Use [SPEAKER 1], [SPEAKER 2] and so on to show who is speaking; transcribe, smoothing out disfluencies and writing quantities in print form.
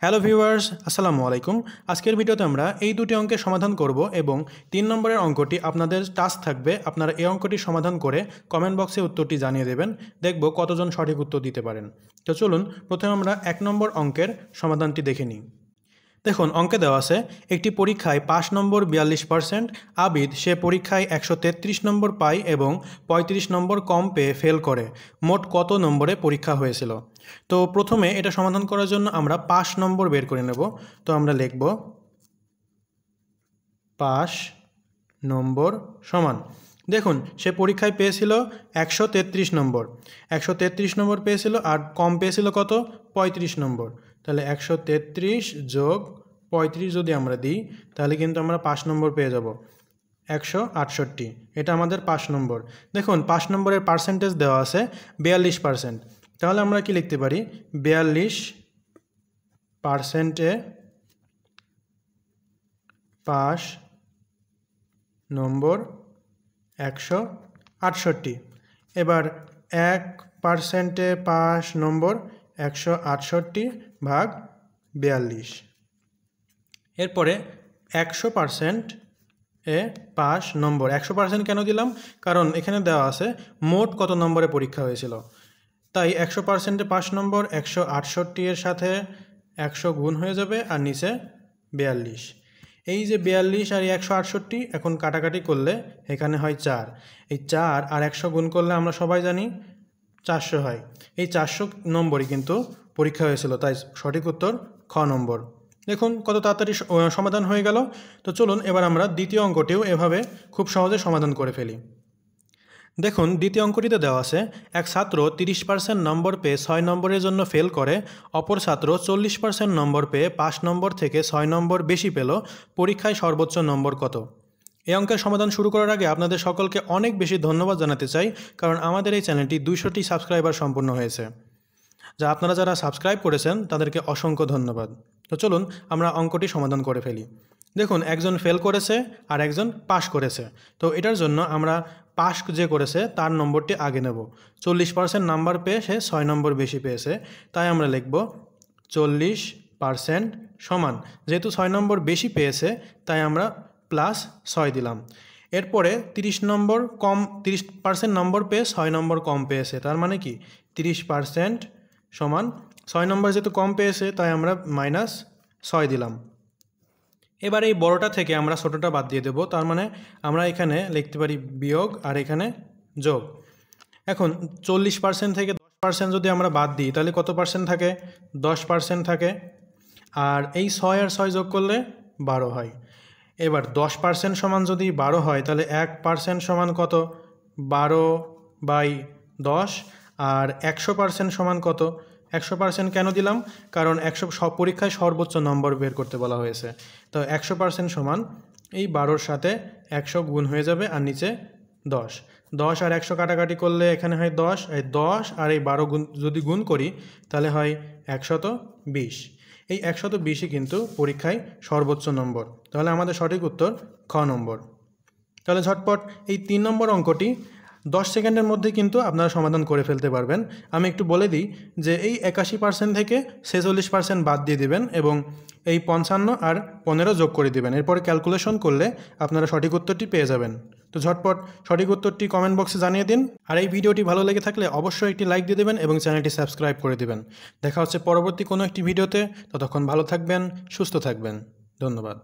[SPEAKER 1] Hello viewers, আসসালামু আলাইকুম। আজকের ভিডিওতে আমরা এই দুটি অঙ্কের সমাধান করব এবং 3 নম্বরের অঙ্কটি আপনাদের টাস্ক থাকবে। আপনারা এই অঙ্কটি সমাধান করে কমেন্ট বক্সে উত্তরটি জানিয়ে দেবেন। দেখব কতজন সঠিক উত্তর দিতে পারেন। তো চলুন প্রথমে আমরা 1 নম্বর অঙ্কের সমাধানটি দেখে নিই। দেখুন, অঙ্কে দেওয়া আছে একটি পরীক্ষায় পাস নম্বর 42%, আবিদ সে পরীক্ষায় 133 নম্বর পায় এবং 35 নম্বর কম পেয়ে ফেল করে। মোট কত নম্বরে পরীক্ষা হয়েছিল? তো প্রথমে এটা সমাধান করার জন্য আমরা পাস নম্বর বের করে নেব। তো আমরা লিখব পাস নম্বর সমান, দেখুন সে পরীক্ষায় পেয়েছিল 133 নম্বর, 133 নম্বর পেয়েছিল আর কম পেয়েছিল কত? 35 নম্বর। তাহলে 133 যোগ 35 যদি আমরা দিই তাহলে কিন্তু আমরা 5 নম্বর পেয়ে যাব, 168। এটা আমাদের 5 নম্বর। দেখুন 5 নম্বরের পার্সেন্টেজ দেওয়া আছে 42%। তাহলে আমরা কি লিখতে পারি? 42%-এ 5 নম্বর 168। এবার 1%-এ 5 নম্বর 168 ভাগ 42। এরপরে 100%-এ 5 নম্বর। 100% কেন দিলাম? কারণ এখানে দেওয়া আছে মোট কত নম্বরে পরীক্ষা হয়েছিল। তাই 100%-এ 5 নম্বর 168 এর সাথে 100 গুণ হয়ে যাবে আর নিচে 42। এই যে 42 আর 168 এখন কাটাকাটি করলে এখানে হয় 4। এই 4 আর 100 গুণ করলে আমরা সবাই জানি 400 হয়। এই 400 নম্বরই কিন্তু পরীক্ষা হয়েছিল, তাই সঠিক উত্তর খ নম্বর। দেখুন কত তাড়াতাড়ি সমাধান হয়ে গেল। তো চলুন এবার আমরা দ্বিতীয় অঙ্কটিও এভাবে খুব সহজে সমাধান করে ফেলি। দেখুন দ্বিতীয় অঙ্কটিতে দেওয়া আছে এক ছাত্র 30% নম্বর পেয়ে 6 নম্বরের জন্য ফেল করে, অপর ছাত্র 40% নম্বর পেয়ে 5 নম্বর থেকে 6 নম্বর বেশি পেল। পরীক্ষায় সর্বোচ্চ নম্বর কত? এই অঙ্কের সমাধান শুরু করার আগে আপনাদের সকলকে অনেক বেশি ধন্যবাদ জানাতে চাই, কারণ আমাদের এই চ্যানেলটি 200টি সাবস্ক্রাইবার সম্পূর্ণ হয়েছে। আপনারা যারা সাবস্ক্রাইব করেছেন তাদেরকে অসংখ্য ধন্যবাদ। তো চলুন আমরা অঙ্কটি সমাধান করে ফেলি। দেখুন একজন ফেল করেছে আর একজন পাস করেছে। তো এটার জন্য আমরা পাস যে করেছে তার নম্বরটি আগে নেব। 40% নাম্বার পেয়ে সে 6 নম্বর বেশি পেয়েছে, তাই আমরা লিখব 40% সমান, যেহেতু 6 নম্বর বেশি পেয়েছে তাই আমরা +6 দিলাম। এরপরে 30% নম্বর পেয়ে 6 নম্বর কম পেয়েছে, তার মানে কি 30% সমান 6 নম্বর যেহেতু কম পেয়েছে তাই আমরা -6 দিলাম। এবার এই বড়টা থেকে আমরা ছোটোটা বাদ দিয়ে দেব, তার মানে আমরা এখানে লিখতে পারি বিয়োগ আর এখানে যোগ। এখন 40% থেকে 10% যদি আমরা বাদ দিই তাহলে কত পার্সেন্ট থাকে? 10% থাকে। আর এই 6 আর 6 যোগ করলে 12 হয়। এবার 10% সমান যদি 12 হয় তাহলে 1% সমান কত? 12/10। আর 100% সমান কত? 100% কেন দিলাম? কারণ 100 সব পরীক্ষায় সর্বোচ্চ নম্বর বের করতে বলা হয়েছে। তো 100% সমান এই 12-র সাথে 100 গুণ হয়ে যাবে আর নিচে 10। 10 আর 100 কাটাকাটি করলে এখানে হয় 10। এই 10 আর এই 12 গুণ যদি গুণ করি তাহলে হয় 120। এই 120ই কিন্তু পরীক্ষায় সর্বোচ্চ নম্বর। তাহলে আমাদের সঠিক উত্তর খ নম্বর। তাহলে ঝটপট এই 3 নম্বর অঙ্কটি 10 সেকেন্ডের মধ্যে কিন্তু আপনারা সমাধান করে ফেলতে পারবেন। আমি একটু বলে দিই যে এই 81% থেকে 46% বাদ দিয়ে দিবেন এবং এই 55 আর 15 যোগ করে দিবেন। এরপরে ক্যালকুলেশন করলে আপনারা সঠিক উত্তরটি পেয়ে যাবেন। তো ঝটপট সঠিক উত্তরটি কমেন্ট বক্সে জানিয়ে দিন। আর এই ভিডিওটি ভালো লেগে থাকলে অবশ্যই একটি লাইক দিয়ে দেবেন এবং চ্যানেলটি সাবস্ক্রাইব করে দেবেন। দেখা হচ্ছে পরবর্তী কোনো একটি ভিডিওতে। ততক্ষণ ভালো থাকবেন, সুস্থ থাকবেন। ধন্যবাদ।